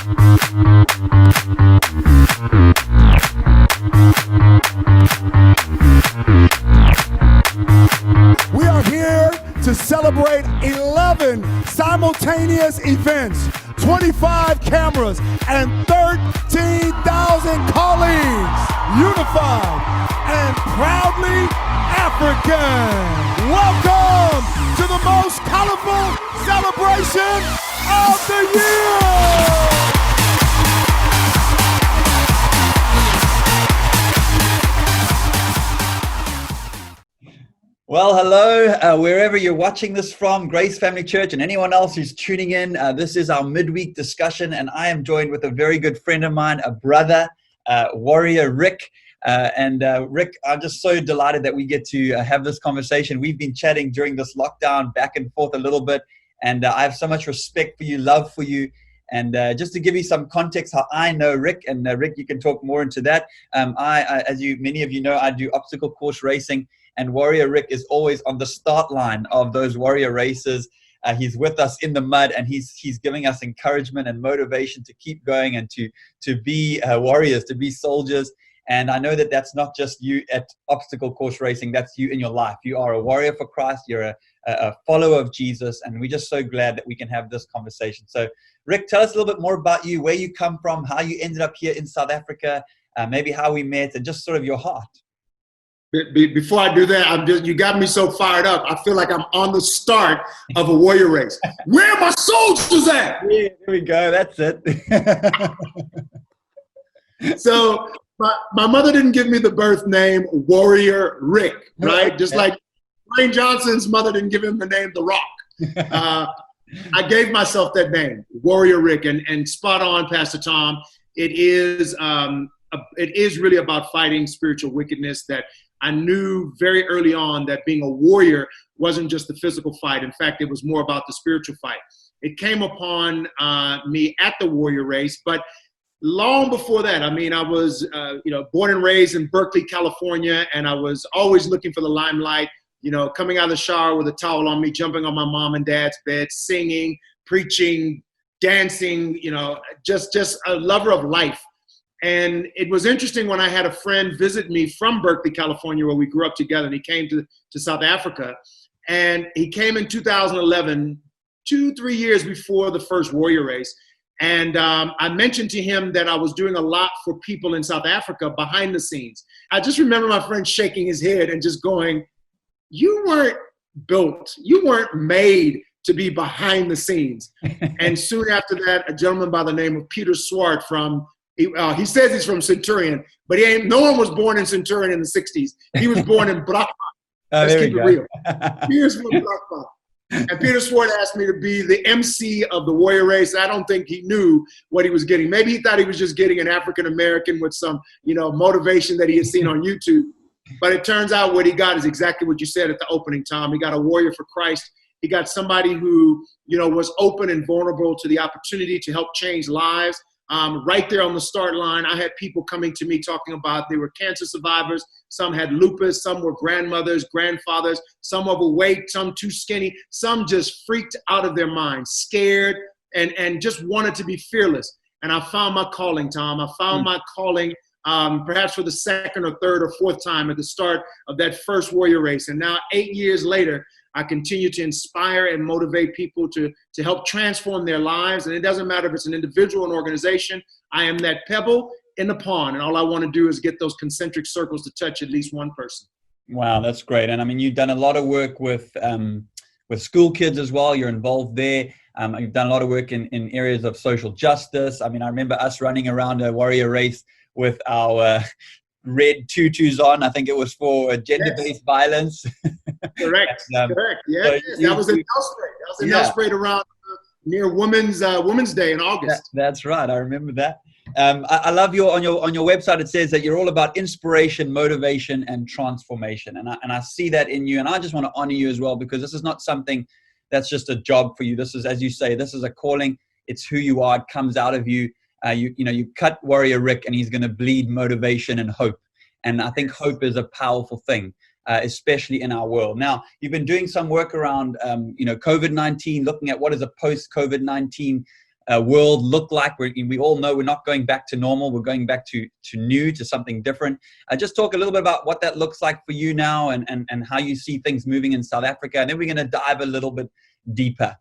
We are here to celebrate 11 simultaneous events, 25 cameras, and 13,000 colleagues, unified and proudly African. Welcome to the most colorful celebration of the year. Well, hello, wherever you're watching this from, Grace Family Church, and anyone else who's tuning in. This is our midweek discussion, and I am joined with a very good friend of mine, a brother, Warrior Ric. Ric, I'm just so delighted that we get to have this conversation. We've been chatting during this lockdown back and forth a little bit, and I have so much respect for you, love for you. And just to give you some context, how I know Ric, and Ric, you can talk more into that. Many of you know, I do obstacle course racing. And Warrior Ric is always on the start line of those warrior races. He's with us in the mud, and he's giving us encouragement and motivation to keep going and to be warriors, to be soldiers. And I know that that's not just you at obstacle course racing, that's you in your life. You are a warrior for Christ, you're a follower of Jesus, and we're just so glad that we can have this conversation. So Ric, tell us a little bit more about you, where you come from, how you ended up here in South Africa, maybe how we met, and just sort of your heart. Before I do that, you got me so fired up. I feel like I'm on the start of a warrior race. Where are my soldiers at? Yeah, there we go. That's it. So my mother didn't give me the birth name Warrior Ric, right? Just like Dwayne Johnson's mother didn't give him the name The Rock. I gave myself that name, Warrior Ric, and spot on, Pastor Tom. It is really about fighting spiritual wickedness. That I knew very early on that being a warrior wasn't just the physical fight. In fact, it was more about the spiritual fight. It came upon me at the warrior race, but long before that, I was, born and raised in Berkeley, California, and I was always looking for the limelight, coming out of the shower with a towel on me, jumping on my mom and dad's bed, singing, preaching, dancing, just a lover of life. And it was interesting when I had a friend visit me from Berkeley, California, where we grew up together, and he came to South Africa. And he came in 2011, 2-3 years before the first warrior race. And I mentioned to him that I was doing a lot for people in South Africa behind the scenes. I just remember my friend shaking his head and just going, you weren't built, you weren't made to be behind the scenes. And soon after that, a gentleman by the name of Peter Swart he says he's from Centurion, but no one was born in Centurion in the 60s. He was born in Brakpan. Let's keep it real. Peter's from Brakpan. And Peter Swart asked me to be the MC of the warrior race. I don't think he knew what he was getting. Maybe he thought he was just getting an African-American with some, motivation that he had seen on YouTube. But it turns out what he got is exactly what you said at the opening, Tom. He got a warrior for Christ. He got somebody who, was open and vulnerable to the opportunity to help change lives. Right there on the start line, I had people coming to me talking about they were cancer survivors. Some had lupus, some were grandmothers, grandfathers, some overweight, some too skinny, some just freaked out of their minds, scared, and just wanted to be fearless. And I found my calling, Tom. I found my calling perhaps for the second or third or fourth time at the start of that first warrior race. And now 8 years later, I continue to inspire and motivate people to help transform their lives. And it doesn't matter if it's an individual or an organization. I am that pebble in the pond. And all I want to do is get those concentric circles to touch at least one person. Wow, that's great. And you've done a lot of work with school kids as well. You're involved there. You've done a lot of work in areas of social justice. I remember us running around a warrior race with our red tutus on. I think it was for gender-based violence. Correct. Correct. Yeah. So that was in Nelspruit. That was in Nelspruit around near Women's Day in August. That's right. I remember that. I love on your website. It says that you're all about inspiration, motivation, and transformation. And I see that in you. And I just want to honor you as well, because this is not something that's just a job for you. This is, as you say, this is a calling. It's who you are. It comes out of you. You cut Warrior Ric, and he's going to bleed motivation and hope. And I think hope is a powerful thing, especially in our world. Now, you've been doing some work around, COVID-19, looking at what is a post-COVID-19 world look like? We all know we're not going back to normal. We're going back to new, to something different. Just talk a little bit about what that looks like for you now, and how you see things moving in South Africa. And then we're going to dive a little bit deeper.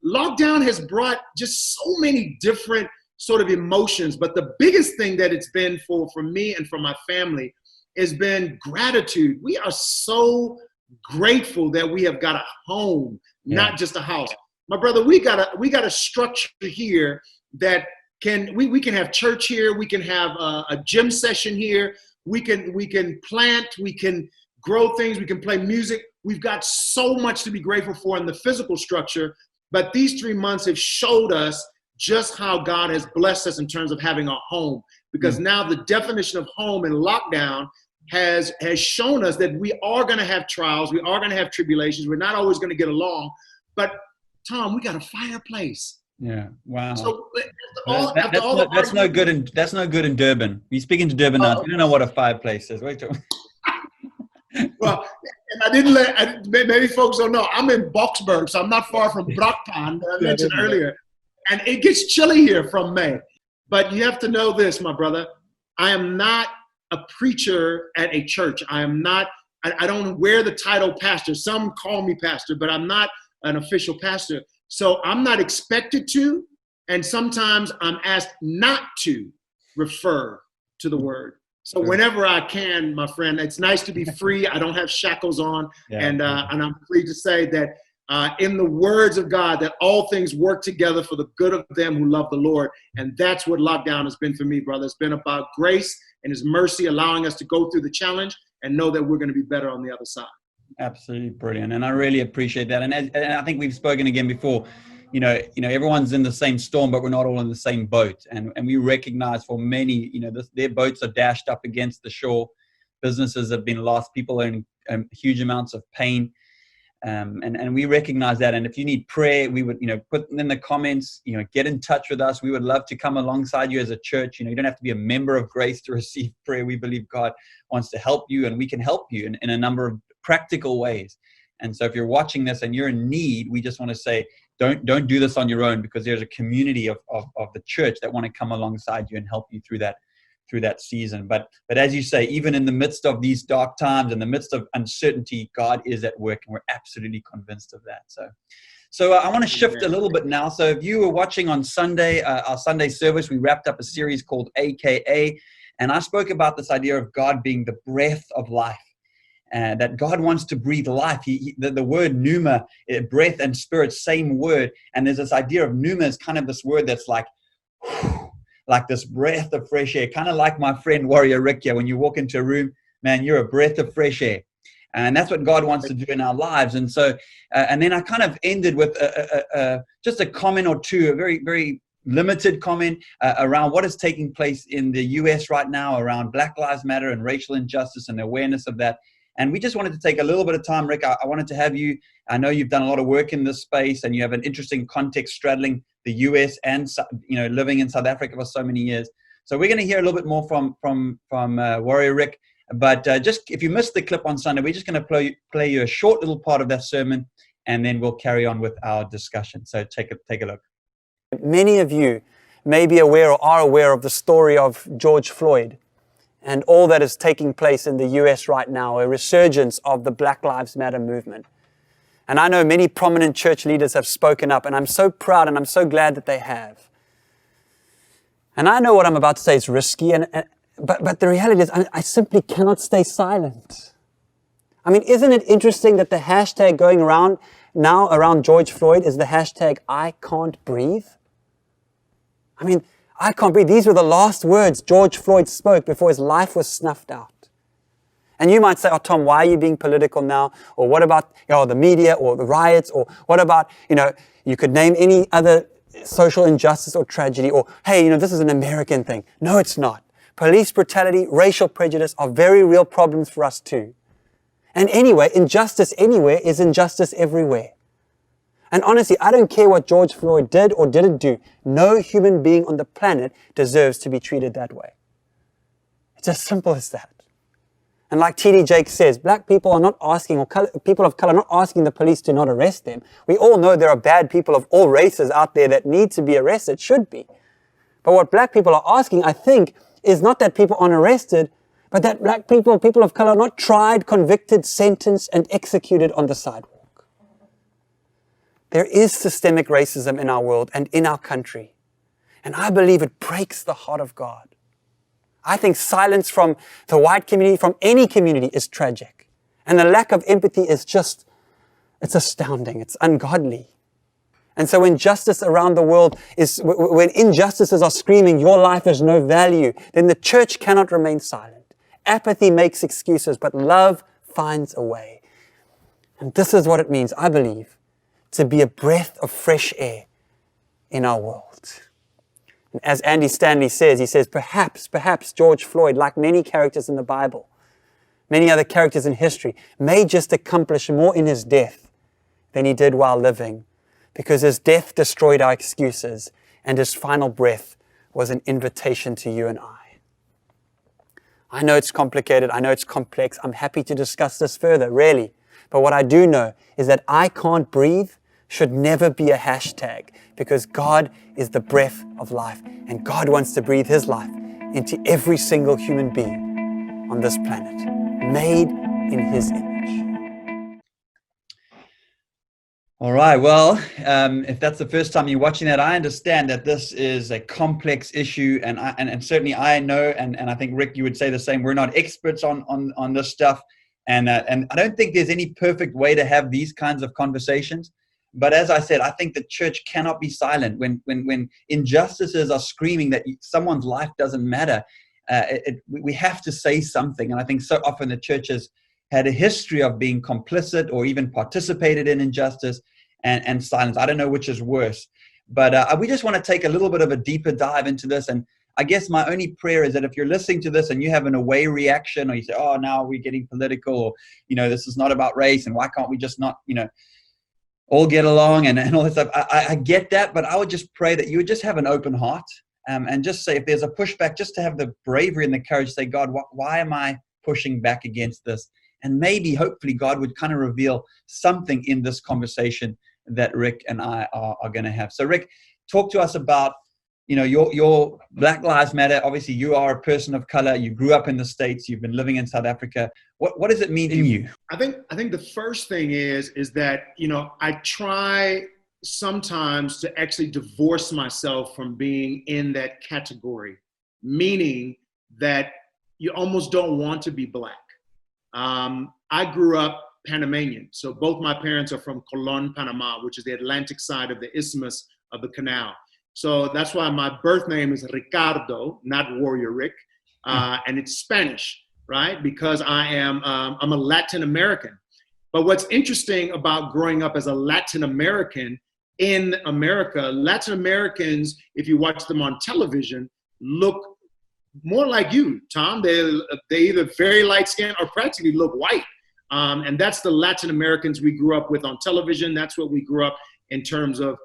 Lockdown has brought just so many different sort of emotions, but the biggest thing that it's been for me and for my family has been gratitude. We are so grateful that we have got a home, not just a house. My brother, we got a structure here that we can have church here, we can have a gym session here, we can plant, we can grow things, we can play music. We've got so much to be grateful for in the physical structure, but these 3 months have showed us just how God has blessed us in terms of having a home, because now the definition of home in lockdown has shown us that we are going to have trials, we are going to have tribulations, we're not always going to get along, but Tom, we got a fireplace. Yeah. Wow. So that's no good in Durban. You're speaking to Durban now. You don't know what a fireplace is. Wait. Well, and I didn't maybe folks don't know, I'm in Boksburg, so I'm not far from Brakpan, that I mentioned earlier. And it gets chilly here from May. But you have to know this, my brother. I am not a preacher at a church. I don't wear the title pastor. Some call me pastor, but I'm not an official pastor. So I'm not expected to, and sometimes I'm asked not to refer to the word. So whenever I can, my friend, it's nice to be free. I don't have shackles on, and I'm free to say that in the words of God, that all things work together for the good of them who love the Lord. And that's what lockdown has been for me, brother. It's been about grace and his mercy, allowing us to go through the challenge and know that we're going to be better on the other side. Absolutely brilliant. And I really appreciate that. And I think we've spoken again before, everyone's in the same storm, but we're not all in the same boat. And we recognize for many, their boats are dashed up against the shore. Businesses have been lost. People are in huge amounts of pain. And we recognize that. And if you need prayer, we would, put in the comments, get in touch with us. We would love to come alongside you as a church. You don't have to be a member of Grace to receive prayer. We believe God wants to help you, and we can help you in a number of practical ways. And so if you're watching this and you're in need, we just want to say, don't do this on your own, because there's a community of the church that want to come alongside you and help you through that season. But as you say, even in the midst of these dark times, in the midst of uncertainty, God is at work, and we're absolutely convinced of that. So I want to shift a little bit now. So if you were watching on Sunday, our Sunday service, we wrapped up a series called AKA, and I spoke about this idea of God being the breath of life. And that God wants to breathe life. The word pneuma, breath and spirit, same word. And there's this idea of pneuma is kind of this word that's like this breath of fresh air, kind of like my friend Warrior Ric here. When you walk into a room, man, you're a breath of fresh air. And that's what God wants to do in our lives. And so, and then I kind of ended with just a comment or two, a very, very limited comment around what is taking place in the US right now around Black Lives Matter and racial injustice and awareness of that. And we just wanted to take a little bit of time, Ric. I wanted to have you. I know you've done a lot of work in this space, and you have an interesting context straddling the US and living in South Africa for so many years. So we're going to hear a little bit more from Warrior Ric. But just if you missed the clip on Sunday, we're just going to play you a short little part of that sermon, and then we'll carry on with our discussion. So take a look. Many of you may be aware or are aware of the story of George Floyd and all that is taking place in the US right now, a resurgence of the Black Lives Matter movement. And I know many prominent church leaders have spoken up, and I'm so proud and I'm so glad that they have. And I know what I'm about to say is risky, but the reality is I simply cannot stay silent. I mean, isn't it interesting that the hashtag going around now around George Floyd is the hashtag I can't breathe? I mean, I can't breathe. These were the last words George Floyd spoke before his life was snuffed out. And you might say, oh, Tom, why are you being political now? Or what about the media or the riots? Or what about, you could name any other social injustice or tragedy. Or, hey, this is an American thing. No, it's not. Police brutality, racial prejudice are very real problems for us too. And anyway, injustice anywhere is injustice everywhere. And honestly, I don't care what George Floyd did or didn't do. No human being on the planet deserves to be treated that way. It's as simple as that. And like T.D. Jakes says, black people are not asking, or people of color are not asking the police to not arrest them. We all know there are bad people of all races out there that need to be arrested, should be. But what black people are asking, I think, is not that people aren't arrested, but that black people, people of color, are not tried, convicted, sentenced, and executed on the sidewalk. There is systemic racism in our world and in our country. And I believe it breaks the heart of God. I think silence from the white community, from any community, is tragic. And the lack of empathy is just, it's astounding. It's ungodly. And so when justice around the world when injustices are screaming, your life has no value, then the church cannot remain silent. Apathy makes excuses, but love finds a way. And this is what it means, I believe, to be a breath of fresh air in our world. And as Andy Stanley says, he says, perhaps George Floyd, like many characters in the Bible, many other characters in history, may just accomplish more in his death than he did while living, because his death destroyed our excuses and his final breath was an invitation to you and I. I know it's complicated. I know it's complex. I'm happy to discuss this further, really. But what I do know is that I can't breathe should never be a hashtag, because God is the breath of life, and God wants to breathe his life into every single human being on this planet, made in his image. All right. Well, if that's the first time you're watching that, I understand that this is a complex issue, and certainly I know, and I think Rick, you would say the same. We're not experts on this stuff, and I don't think there's any perfect way to have these kinds of conversations. But as I said, I think the church cannot be silent when injustices are screaming that someone's life doesn't matter. We have to say something. And I think so often the church has had a history of being complicit or even participated in injustice and silence. I don't know which is worse. But we just want to take a little bit of a deeper dive into this. And I guess my only prayer is that if you're listening to this and you have an away reaction, or you say, oh, now we're getting political, or, this is not about race, and why can't we just not, all get along and all that stuff. I get that, but I would just pray that you would just have an open heart and just say, if there's a pushback, just to have the bravery and the courage to say, God, why am I pushing back against this? And maybe, hopefully, God would kind of reveal something in this conversation that Rick and I are going to have. So, Rick, talk to us about, your Black Lives Matter. Obviously, you are a person of color. You grew up in the States. You've been living in South Africa. What does it mean to you? I think the first thing is that, I try sometimes to actually divorce myself from being in that category, meaning that you almost don't want to be Black. I grew up Panamanian. So both my parents are from Colón, Panama, which is the Atlantic side of the isthmus of the canal. So that's why my birth name is Ricardo, not Warrior Ric, and it's Spanish, right? Because I'm a Latin American. But what's interesting about growing up as a Latin American in America, Latin Americans, if you watch them on television, look more like you, Tom. They either very light skinned or practically look white. And that's the Latin Americans we grew up with on television. That's what we grew up in terms of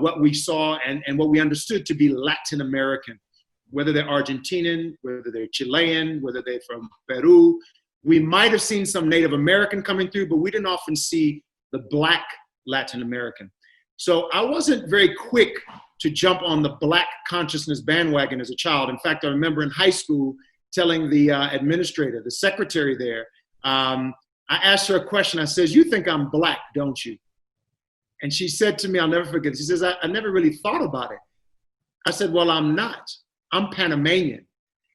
what we saw and what we understood to be Latin American, whether they're Argentinian, whether they're Chilean, whether they're from Peru. We might have seen some Native American coming through, but we didn't often see the Black Latin American. So I wasn't very quick to jump on the Black consciousness bandwagon as a child. In fact, I remember in high school telling the administrator, the secretary there, I asked her a question. I says, you think I'm Black, don't you? And she said to me, I'll never forget, she says, I never really thought about it. I said, well, I'm not. I'm Panamanian.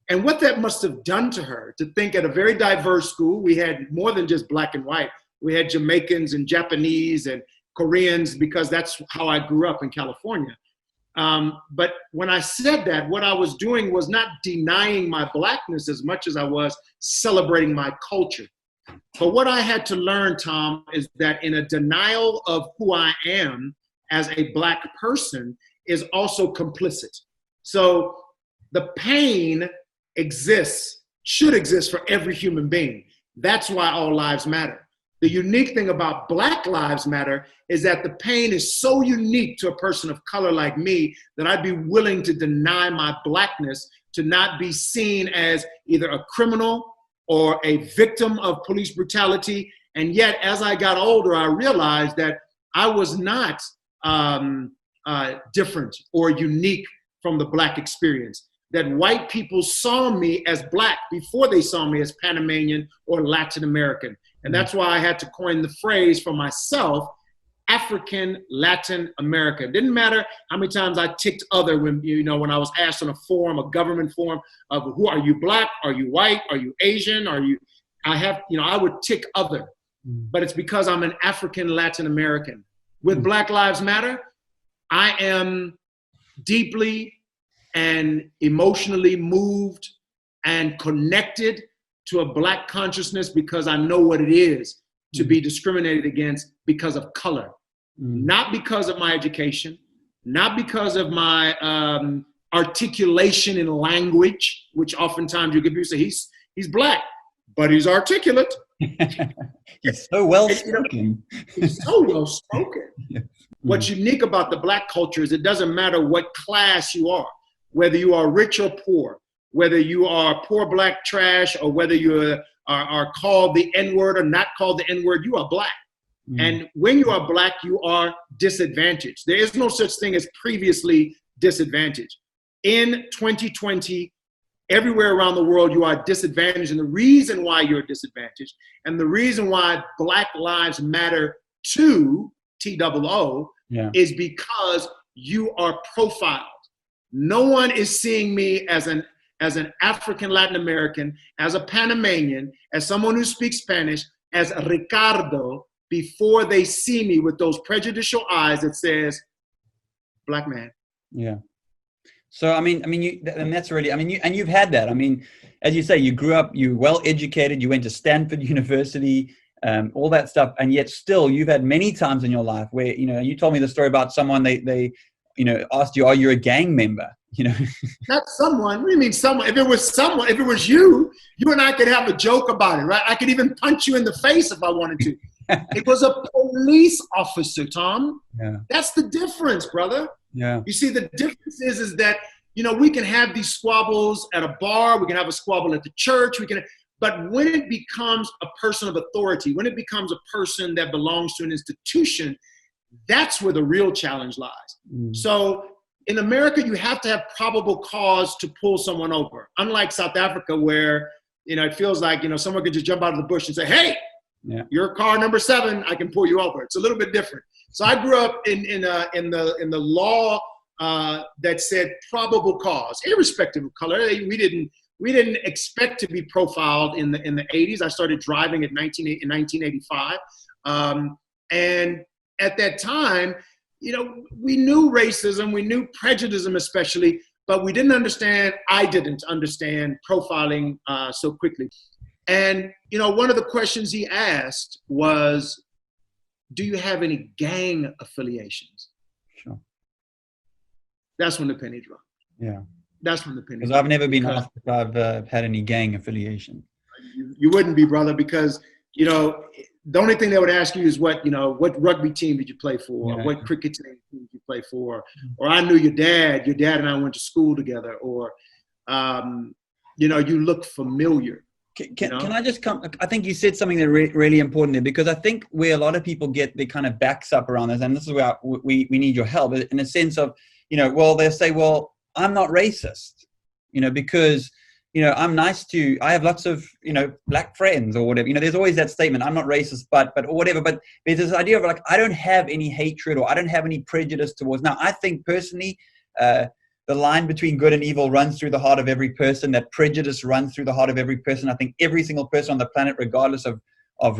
And what that must have done to her, to think at a very diverse school, we had more than just Black and white. We had Jamaicans and Japanese and Koreans, because that's how I grew up in California. But when I said that, what I was doing was not denying my Blackness as much as I was celebrating my culture. But what I had to learn, Tom, is that in a denial of who I am as a Black person is also complicit. So the pain exists, should exist for every human being. That's why all lives matter. The unique thing about Black Lives Matter is that the pain is so unique to a person of color like me that I'd be willing to deny my Blackness to not be seen as either a criminal or a victim of police brutality. And yet, as I got older, I realized that I was not different or unique from the Black experience. That white people saw me as Black before they saw me as Panamanian or Latin American. And that's why I had to coin the phrase for myself, African Latin America. It didn't matter how many times I ticked other when I was asked on a forum, a government forum, of who are you, Black? Are you white? Are you Asian? I would tick other, but it's because I'm an African Latin American. With Black Lives Matter, I am deeply and emotionally moved and connected to a Black consciousness because I know what it is to be discriminated against because of color, not because of my education, not because of my articulation in language, which oftentimes you get people say he's Black, but he's articulate. He's so well spoken. He's so well spoken. Yes. What's unique about the Black culture is it doesn't matter what class you are, whether you are rich or poor, whether you are poor Black trash, or whether you are called the N-word or not called the N-word, you are Black. And when you are Black, you are disadvantaged. There is no such thing as previously disadvantaged. In 2020, everywhere around the world, you are disadvantaged. And the reason why you're disadvantaged and the reason why Black Lives Matter too, TOO, is because you are profiled. No one is seeing me as an African Latin American, as a Panamanian, as someone who speaks Spanish, as Ricardo, before they see me with those prejudicial eyes that says, Black man. Yeah. So, and that's really, and you've had that. I mean, as you say, you grew up, you were well educated, you went to Stanford University, all that stuff. And yet still you've had many times in your life where, you told me the story about someone, they asked you, are you a gang member? Not someone. What do you mean someone? If it was you and I could have a joke about it, right? I could even punch you in the face if I wanted to. It was a police officer, Tom. Yeah. That's the difference, brother. Yeah. You see, the difference is that, we can have these squabbles at a bar, we can have a squabble at the church, but when it becomes a person of authority, when it becomes a person that belongs to an institution, that's where the real challenge lies. So in America, you have to have probable cause to pull someone over. Unlike South Africa, where, it feels like, someone could just jump out of the bush and say, hey, you're car number 7, I can pull you over. It's a little bit different. So I grew up in the law that said probable cause, irrespective of color. We didn't expect to be profiled in the 80s. I started driving in 1985. And at that time, we knew racism, we knew prejudice especially, but I didn't understand profiling so quickly. And, one of the questions he asked was, do you have any gang affiliations? Sure. That's when the penny dropped. Yeah. That's when the penny dropped. Because I've never been asked if I've had any gang affiliation. You wouldn't be, brother, because, the only thing they would ask you is what rugby team did you play for? Or what cricket team did you play for? Or I knew your dad and I went to school together. Or, you look familiar. Can I just come? I think you said something that really important there, because I think where a lot of people get their kind of backs up around this, and this is where we need your help in a sense of, they'll say, well, I'm not racist, because, I'm nice to, I have lots of, Black friends or whatever, there's always that statement, I'm not racist, but or whatever, but there's this idea of like, I don't have any hatred or I don't have any prejudice towards. Now, I think personally, the line between good and evil runs through the heart of every person. That prejudice runs through the heart of every person. I think every single person on the planet, regardless of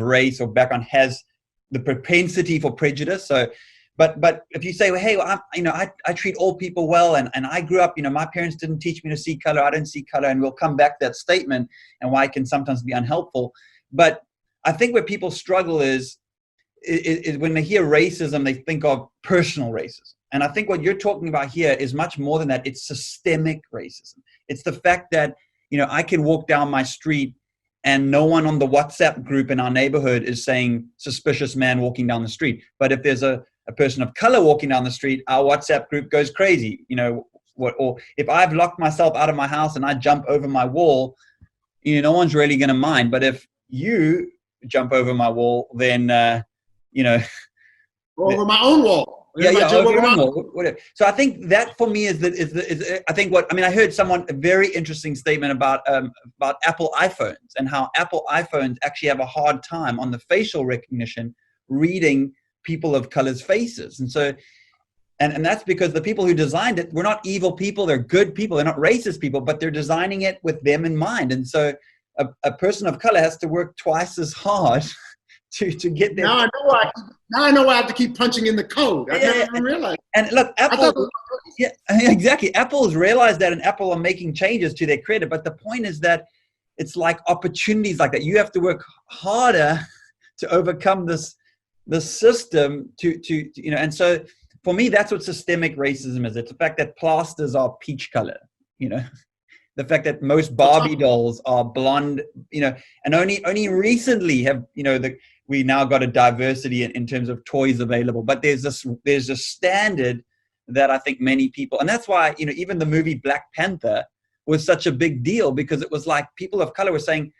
race or background, has the propensity for prejudice. So, but if you say, well, hey, I treat all people well, and I grew up, my parents didn't teach me to see color. I didn't see color, and we'll come back to that statement and why it can sometimes be unhelpful. But I think where people struggle is when they hear racism, they think of personal racism. And I think what you're talking about here is much more than that. It's systemic racism. It's the fact that, I can walk down my street and no one on the WhatsApp group in our neighborhood is saying suspicious man walking down the street. But if there's a person of color walking down the street, our WhatsApp group goes crazy. Or if I've locked myself out of my house and I jump over my wall, no one's really going to mind. But if you jump over my wall, then, you know, Over my own wall. over your own wall, whatever. So I think that for me is I think I heard a very interesting statement about Apple iPhones and how Apple iPhones actually have a hard time on the facial recognition reading people of color's faces. And so, and that's because the people who designed it were not evil people. They're good people. They're not racist people, but they're designing it with them in mind. And so a person of color has to work twice as hard to get there. Now I know why I have to keep punching in the code. I never realized. And look, Apple, exactly. Apple has realized that, and Apple are making changes to their credit. But the point is that it's like opportunities like that. You have to work harder to overcome this system to And so for me, that's what systemic racism is. It's the fact that plasters are peach color, the fact that most Barbie dolls are blonde, and only recently have, we now got a diversity in terms of toys available. But there's a standard that I think many people, and that's why, even the movie Black Panther was such a big deal, because it was like people of color were saying,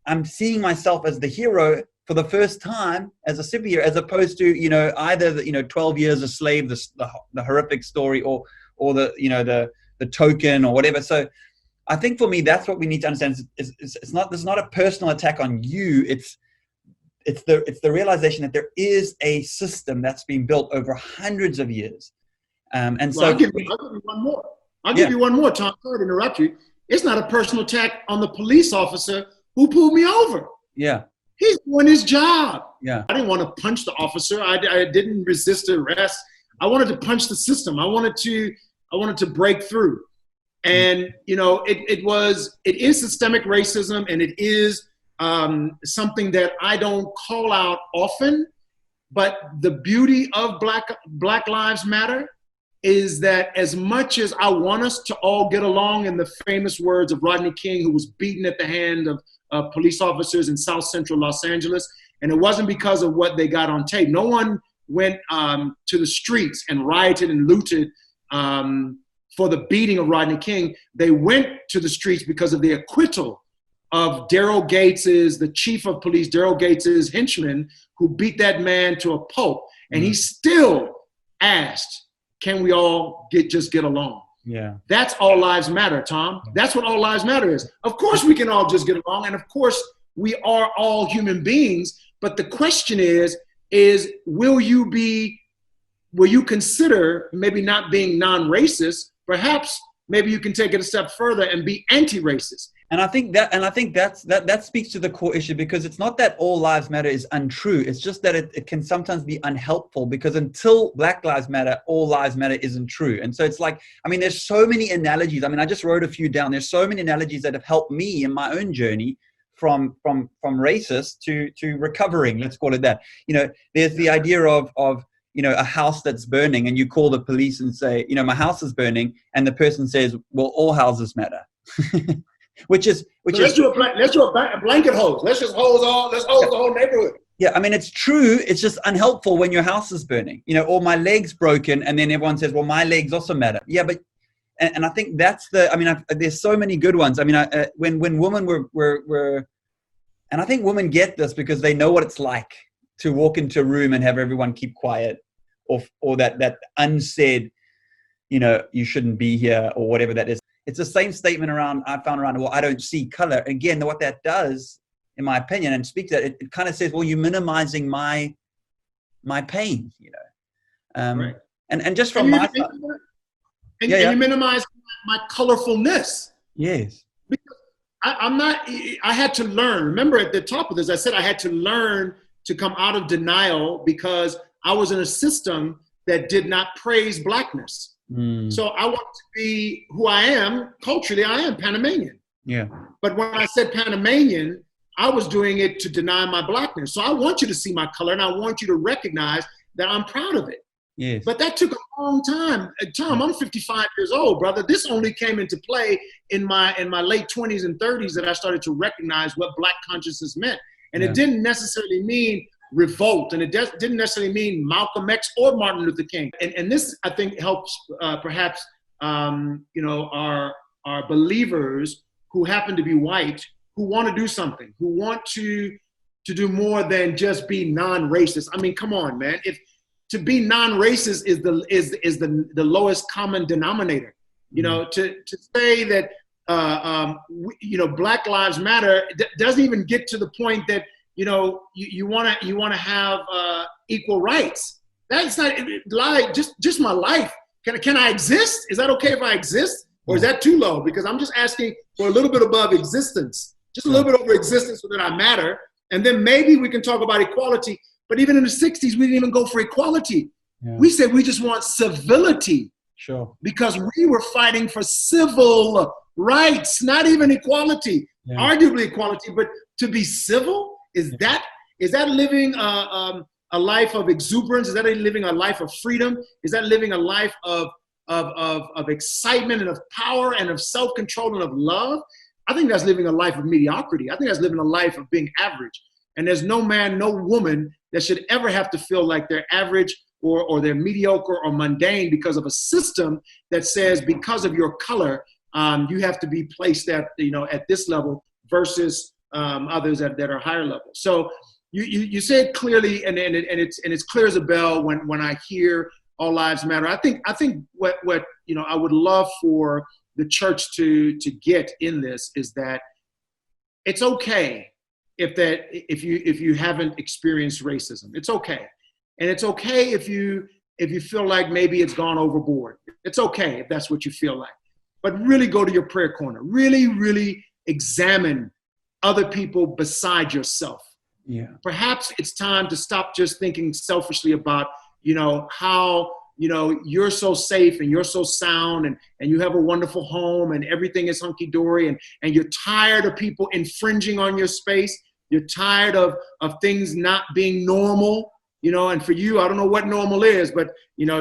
I'm seeing myself as the hero for the first time as a superhero, as opposed to, either the, 12 years a slave, the horrific story, or the token or whatever. So I think for me, that's what we need to understand. It's not a personal attack on you. It's the realization that there is a system that's been built over hundreds of years. I'll give you one more. I'll give you one more, Tom. Sorry to interrupt you. It's not a personal attack on the police officer who pulled me over. Yeah. He's doing his job. Yeah. I didn't want to punch the officer. I didn't resist the arrest. I wanted to punch the system. I wanted to break through. And, it is systemic racism, and it is something that I don't call out often. But the beauty of Black Lives Matter is that as much as I want us to all get along, in the famous words of Rodney King, who was beaten at the hand of police officers in South Central Los Angeles, and it wasn't because of what they got on tape. No one went to the streets and rioted and looted for the beating of Rodney King. They went to the streets because of the acquittal of the chief of police, Daryl Gates's henchman, who beat that man to a pulp. And he still asked, can we all just get along? Yeah. That's all lives matter, Tom. That's what all lives matter is. Of course we can all just get along. And of course we are all human beings. But the question is will you consider maybe not being non-racist? Perhaps maybe you can take it a step further and be anti-racist. And I think that speaks to the core issue, because it's not that all lives matter is untrue. It's just that it can sometimes be unhelpful, because until Black Lives Matter, all lives matter isn't true. And so it's like, there's so many analogies. I just wrote a few down. There's so many analogies that have helped me in my own journey from racist to recovering, let's call it that. There's the idea of a house that's burning, and you call the police and say, my house is burning, and the person says, well, all houses matter. Let's do a blanket hose. Let's hose the whole neighborhood. Yeah, it's true. It's just unhelpful when your house is burning, or my leg's broken, and then everyone says, well, my legs also matter. Yeah, but and I think that's there's so many good ones. When women were, and I think women get this because they know what it's like to walk into a room and have everyone keep quiet, or that unsaid, you shouldn't be here, or whatever that is. It's the same statement I found around, well, I don't see color. Again, what that does, in my opinion, and speaks that, it kind of says, well, you're minimizing my pain, Right. And just from my side. And you minimize my colorfulness. Yes. Because I had to learn. Remember at the top of this, I said I had to learn to come out of denial, because I was in a system that did not praise Blackness. So I want to be who I am. Culturally, I am Panamanian. Yeah. But when I said Panamanian, I was doing it to deny my Blackness. So I want you to see my color, and I want you to recognize that I'm proud of it. Yes. But that took a long time. Tom, I'm 55 years old, brother. This only came into play in my late 20s and 30s that I started to recognize what Black consciousness meant. And it didn't necessarily mean revolt, and it didn't necessarily mean Malcolm X or Martin Luther King. And this, I think, helps perhaps our believers who happen to be white, want to do something, who want to do more than just be non-racist. I mean, come on, man. If to be non-racist is the lowest common denominator, you know, to say that Black Lives Matter doesn't even get to the point that you want to have equal rights. That's not like just my life. Can I exist? Is that okay if I exist, or is that too low? Because I'm just asking for a little bit above existence, just a little bit over existence, so that I matter. And then maybe we can talk about equality. But even in the 60s, we didn't even go for equality. Yeah. We said we just want civility. Sure. Because we were fighting for civil rights, not even equality, arguably equality, but to be civil. Is that living a life of exuberance? Is that living a life of freedom? Is that living a life of excitement and of power and of self-control and of love? I think that's living a life of mediocrity. I think that's living a life of being average. And there's no man, no woman that should ever have to feel like they're average or they're mediocre or mundane because of a system that says because of your color, you have to be placed at this level versus others that are higher level. So you say it clearly, and it's clear as a bell when I hear All Lives Matter. I think what I would love for the church to get in this is that it's okay if you haven't experienced racism. It's okay. And it's okay if you feel like maybe it's gone overboard. It's okay if that's what you feel like. But really go to your prayer corner. Really, really examine other people beside yourself. Yeah. Perhaps it's time to stop just thinking selfishly about, how, you're so safe and you're so sound and you have a wonderful home and everything is hunky-dory and you're tired of people infringing on your space. You're tired of things not being normal, and for you, I don't know what normal is, but,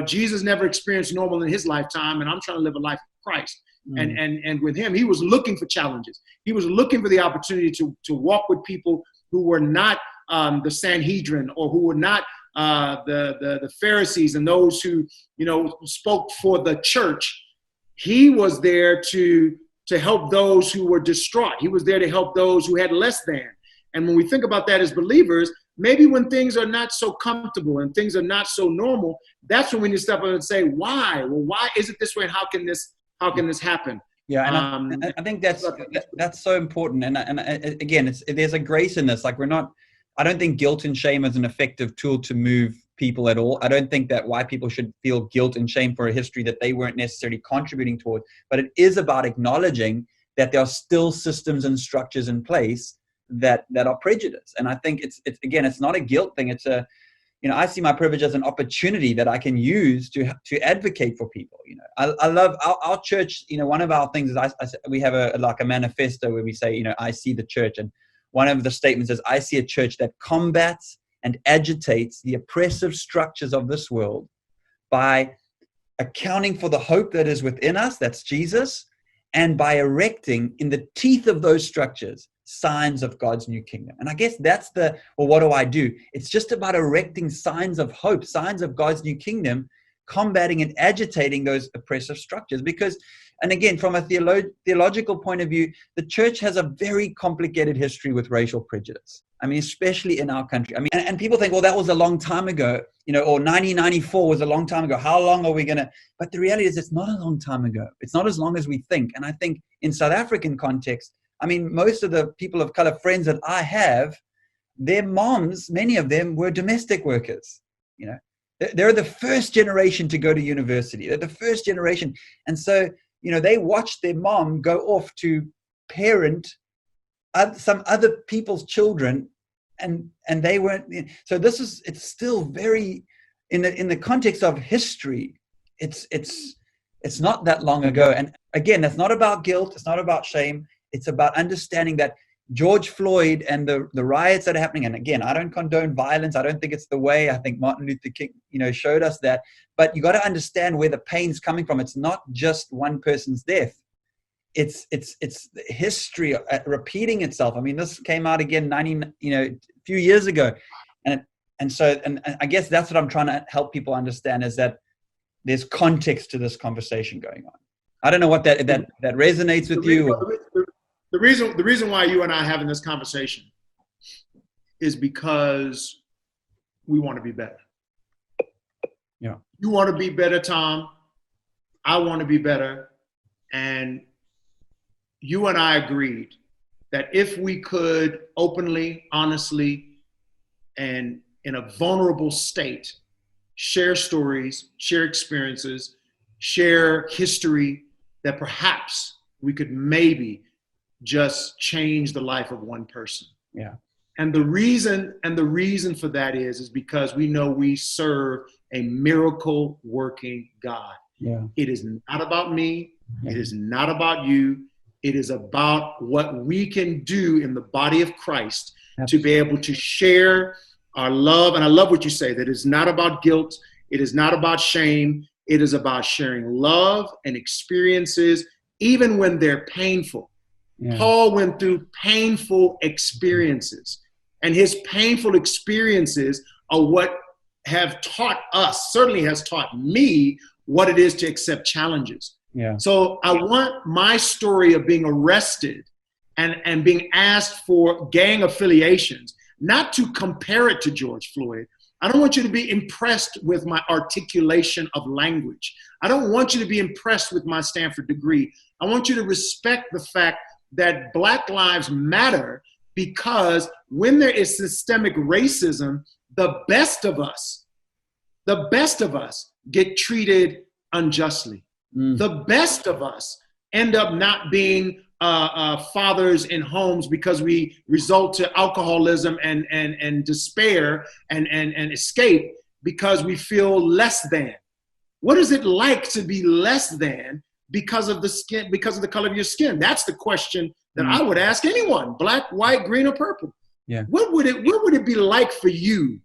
Jesus never experienced normal in his lifetime, and I'm trying to live a life of Christ. And with him, he was looking for challenges. He was looking for the opportunity to walk with people who were not the Sanhedrin or who were not the Pharisees and those who, spoke for the church. He was there to help those who were distraught. He was there to help those who had less than. And when we think about that as believers, maybe when things are not so comfortable and things are not so normal, that's when we need to step up and say, why? Well, why is it this way? And how can this happen? Yeah, and I think that's so important. And again, there's a grace in this. Like I don't think guilt and shame is an effective tool to move people at all. I don't think that white people should feel guilt and shame for a history that they weren't necessarily contributing toward. But it is about acknowledging that there are still systems and structures in place that are prejudiced. And I think it's not a guilt thing. It's I see my privilege as an opportunity that I can use to advocate for people. I love our church. One of our things is we have a manifesto where we say, I see the church. And one of the statements is, I see a church that combats and agitates the oppressive structures of this world by accounting for the hope that is within us, that's Jesus, and by erecting in the teeth of those structures signs of God's new kingdom. And I guess that's what do I do? It's just about erecting signs of hope, signs of God's new kingdom, combating and agitating those oppressive structures. Because, and again, from a theological point of view, the church has a very complicated history with racial prejudice. I mean, especially in our country. I mean, and people think, well, that was a long time ago, or 1994 was a long time ago. How long are we going to? But the reality is it's not a long time ago. It's not as long as we think. And I think in South African context, I mean, most of the people of color friends that I have, their moms, many of them were domestic workers. They're the first generation to go to university. They're the first generation. And so, they watched their mom go off to parent some other people's children, and they weren't. So it's still very, in the context of history, it's not that long ago. And again, that's not about guilt. It's not about shame. It's about understanding that George Floyd and the riots that are happening, and again, I don't condone violence. I don't think it's the way. I think Martin Luther King, showed us that. But you got to understand where the pain's coming from. It's not just one person's death. It's history repeating itself. I mean, this came out again a few years ago, and I guess that's what I'm trying to help people understand, is that there's context to this conversation going on. I don't know what that resonates with you. The the reason why you and I are having this conversation is because we want to be better. Yeah. You want to be better, Tom. I want to be better. And you and I agreed that if we could openly, honestly, and in a vulnerable state, share stories, share experiences, share history, that perhaps we could maybe just change the life of one person. Yeah. And the reason for that is because we know we serve a miracle working God. Yeah. It is not about me. It is not about you. It is about what we can do in the body of Christ to be able to share our love. And I love what you say, that it's not about guilt. It is not about shame. It is about sharing love and experiences, even when they're painful. Yeah. Paul went through painful experiences, and his painful experiences are what have taught us, certainly has taught me, what it is to accept challenges. Yeah. So I want my story of being arrested and being asked for gang affiliations, not to compare it to George Floyd. I don't want you to be impressed with my articulation of language. I don't want you to be impressed with my Stanford degree. I want you to respect the fact that Black Lives Matter, because when there is systemic racism, the best of us get treated unjustly. The best of us end up not being fathers in homes because we result to alcoholism and despair and escape because we feel less than. What is it like to be less than because of the skin, because of the color of your skin? That's the question that I would ask anyone, black, white, green, or purple. Yeah. What would it be like for you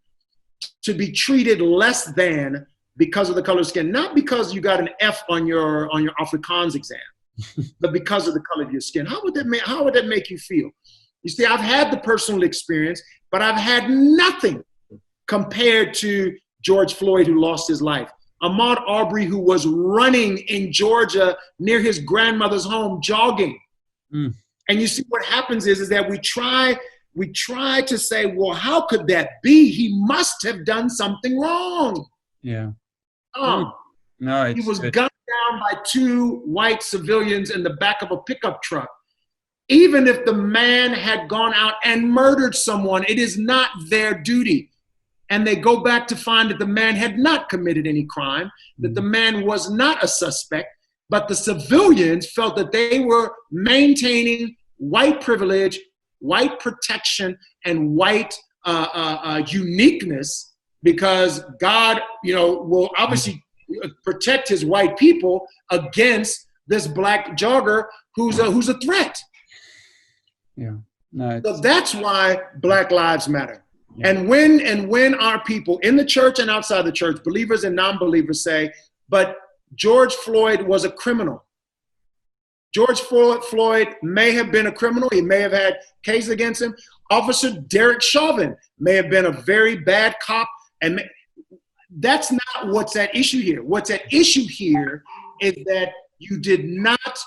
to be treated less than because of the color of skin? Not because you got an F on your Afrikaans exam, but because of the color of your skin. How would that make you feel? You see, I've had the personal experience, but I've had nothing compared to George Floyd, who lost his life. Ahmaud Arbery, who was running in Georgia near his grandmother's home, jogging. And you see what happens is that we try to say, well, how could that be? He must have done something wrong. Yeah. No, he was gunned down by two white civilians in the back of a pickup truck. Even if the man had gone out and murdered someone, it is not their duty. And they go back to find that the man had not committed any crime, that the man was not a suspect, but the civilians felt that they were maintaining white privilege, white protection, and white uniqueness, because God, will obviously protect his white people against this black jogger who's a threat. Yeah. No. So that's why Black Lives Matter. Yeah. And when our people in the church and outside the church, believers and non-believers, say, but George Floyd was a criminal. George Floyd may have been a criminal. He may have had cases against him. Officer Derek Chauvin may have been a very bad cop. And that's not what's at issue here. What's at issue here is that you did not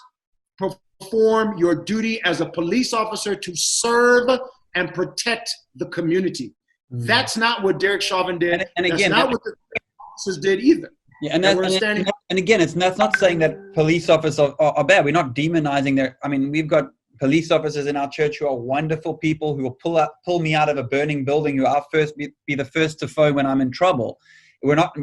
perform your duty as a police officer to serve and protect the community. That's not what Derek Chauvin did. And again, that's not what the officers did either. Yeah, and again, that's not saying that police officers are bad. We're not demonizing their. I mean, we've got police officers in our church who are wonderful people who will pull me out of a burning building, who I'll be the first to phone when I'm in trouble. We're not.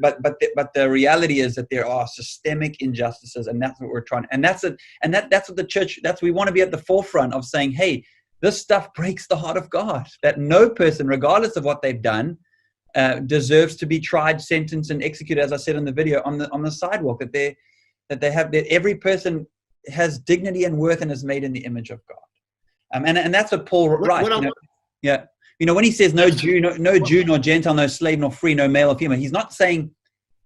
But the reality is that there are systemic injustices, and that's what we're trying. And that's what the church. We want to be at the forefront of saying, hey, this stuff breaks the heart of God. That no person, regardless of what they've done, deserves to be tried, sentenced, and executed, as I said in the video, on the sidewalk. That every person has dignity and worth and is made in the image of God. And that's what Paul writes. When he says no Jew, nor Gentile, no slave, nor free, no male or female, he's not saying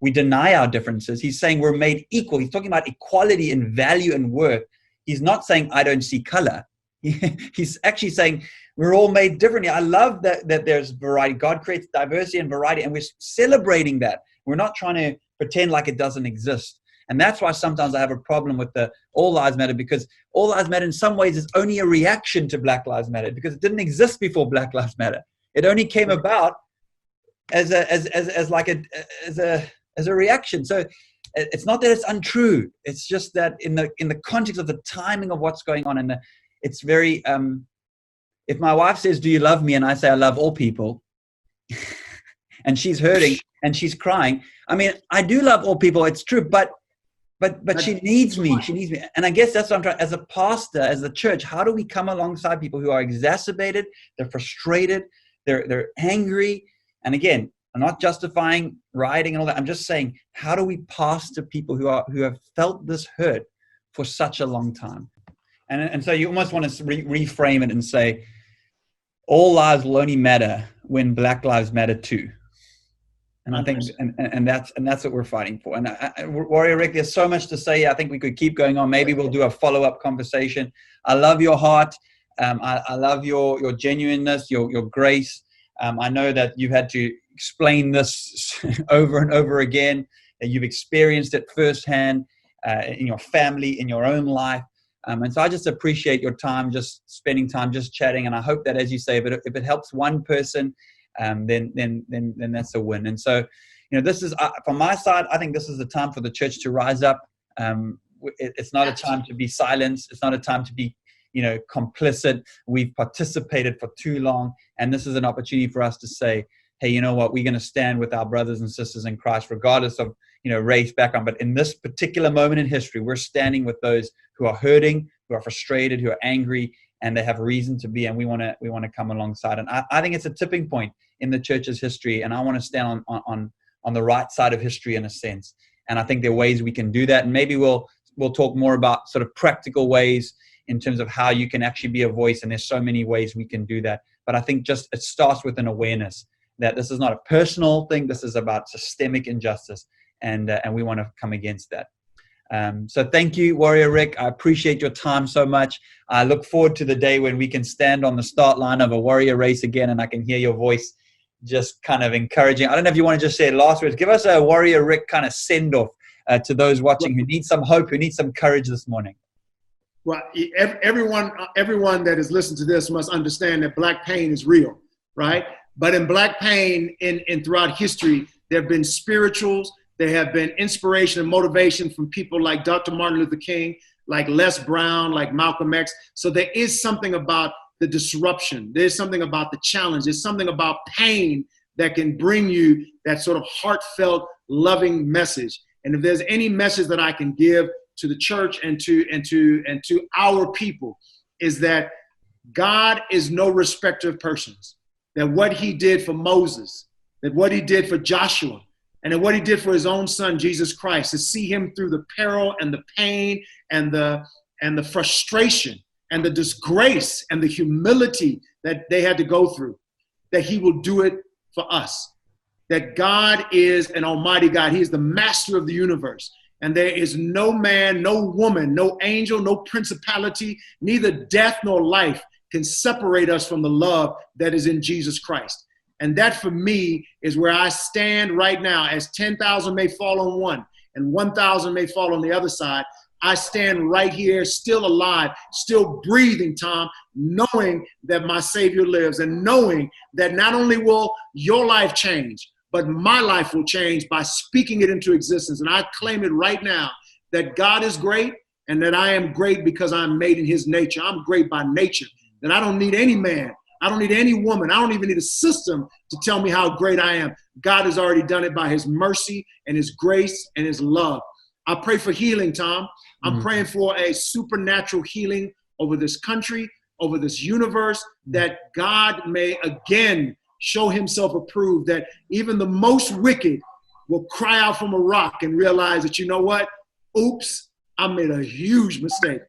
we deny our differences. He's saying we're made equal. He's talking about equality in value and worth. He's not saying I don't see color. He's actually saying we're all made differently. I love that there's variety. God creates diversity and variety, and we're celebrating that. We're not trying to pretend like it doesn't exist. And that's why sometimes I have a problem with the All Lives Matter, because All Lives Matter in some ways is only a reaction to Black Lives Matter, because it didn't exist before Black Lives Matter. It only came about as a reaction. So it's not that it's untrue. It's just that in the context of the timing of what's going on, and it's very. If my wife says, "Do you love me?" and I say, "I love all people," and she's hurting and she's crying. I mean, I do love all people. It's true, but she needs me. She needs me. And I guess that's what I'm trying, as a pastor, as the church, how do we come alongside people who are exacerbated, they're frustrated, they're angry? And again, I'm not justifying rioting and all that. I'm just saying, how do we pastor people who have felt this hurt for such a long time? And so you almost want to reframe it and say, all lives will only matter when Black lives matter too. And I think, and that's what we're fighting for. And Warrior Ric, there's so much to say. I think we could keep going on. Maybe we'll do a follow-up conversation. I love your heart. I love your genuineness, your grace. I know that you've had to explain this over and over again, that you've experienced it firsthand in your family, in your own life. And so I just appreciate your time, just spending time, just chatting. And I hope that, as you say, if it helps one person, then that's a win. And so, this is, from my side, I think this is the time for the church to rise up. It's not a time to be silenced. It's not a time to be, complicit. We've participated for too long. And this is an opportunity for us to say, hey, you know what? We're going to stand with our brothers and sisters in Christ, regardless of, race, background. But in this particular moment in history, we're standing with those who are hurting, who are frustrated, who are angry, and they have reason to be. And we want to come alongside. And I think it's a tipping point in the church's history. And I want to stand on the right side of history in a sense. And I think there are ways we can do that. And maybe we'll talk more about sort of practical ways in terms of how you can actually be a voice. And there's so many ways we can do that. But I think just it starts with an awareness that this is not a personal thing. This is about systemic injustice. And we want to come against that. So thank you, Warrior Ric. I appreciate your time so much. I look forward to the day when we can stand on the start line of a Warrior race again, and I can hear your voice just kind of encouraging. I don't know if you want to just say last words. Give us a Warrior Ric kind of send-off to those watching who need some hope, who need some courage this morning. Well, everyone that has listened to this must understand that Black pain is real, right? But in Black pain, in throughout history, there have been spirituals. There have been inspiration and motivation from people like Dr. Martin Luther King, like Les Brown, like Malcolm X. So there is something about the disruption. There's something about the challenge. There's something about pain that can bring you that sort of heartfelt, loving message. And if there's any message that I can give to the church and to our people, is that God is no respecter of persons. That what he did for Moses, that what he did for Joshua, and then what he did for his own son, Jesus Christ, to see him through the peril and the pain and the frustration and the disgrace and the humility that they had to go through, that he will do it for us. That God is an almighty God. He is the master of the universe. And there is no man, no woman, no angel, no principality, neither death nor life can separate us from the love that is in Jesus Christ. And that for me is where I stand right now. As 10,000 may fall on one and 1,000 may fall on the other side, I stand right here, still alive, still breathing, Tom, knowing that my Savior lives and knowing that not only will your life change, but my life will change by speaking it into existence. And I claim it right now that God is great and that I am great because I'm made in his nature. I'm great by nature, that I don't need any man. I don't need any woman. I don't even need a system to tell me how great I am. God has already done it by his mercy and his grace and his love. I pray for healing, Tom. I'm praying for a supernatural healing over this country, over this universe, that God may again show himself approved, that even the most wicked will cry out from a rock and realize that, you know what? Oops, I made a huge mistake.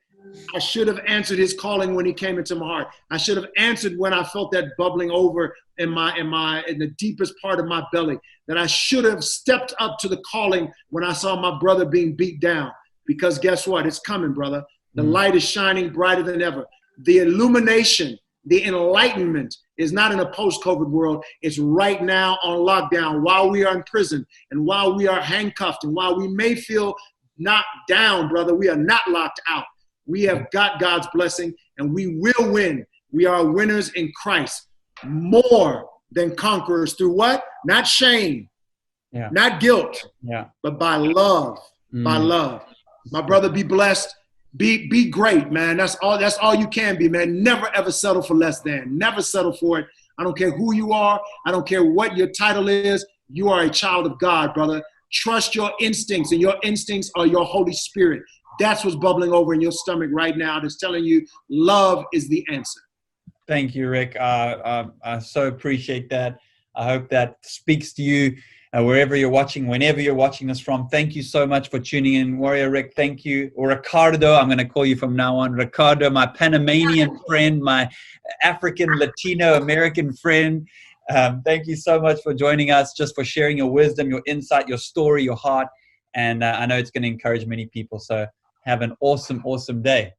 I should have answered his calling when he came into my heart. I should have answered when I felt that bubbling over in the deepest part of my belly, that I should have stepped up to the calling when I saw my brother being beat down. Because guess what? It's coming, brother. The light is shining brighter than ever. The illumination, the enlightenment is not in a post-COVID world. It's right now on lockdown while we are in prison and while we are handcuffed and while we may feel knocked down, brother. We are not locked out. We have got God's blessing, and we will win. We are winners in Christ, more than conquerors through what? Not shame, not guilt, but by love. By love. My brother, be blessed. Be great, man. That's all you can be, man. Never ever settle for less than. Never settle for it. I don't care who you are. I don't care what your title is. You are a child of God, brother. Trust your instincts, and your instincts are your Holy Spirit. That's what's bubbling over in your stomach right now. That's telling you love is the answer. Thank you, Rick. I so appreciate that. I hope that speaks to you wherever you're watching, whenever you're watching this from. Thank you so much for tuning in. Warrior Ric, thank you. Or Ricardo, I'm going to call you from now on. Ricardo, my Panamanian friend, my African, Latino, American friend. Thank you so much for joining us, just for sharing your wisdom, your insight, your story, your heart. And I know it's going to encourage many people. So have an awesome, awesome day.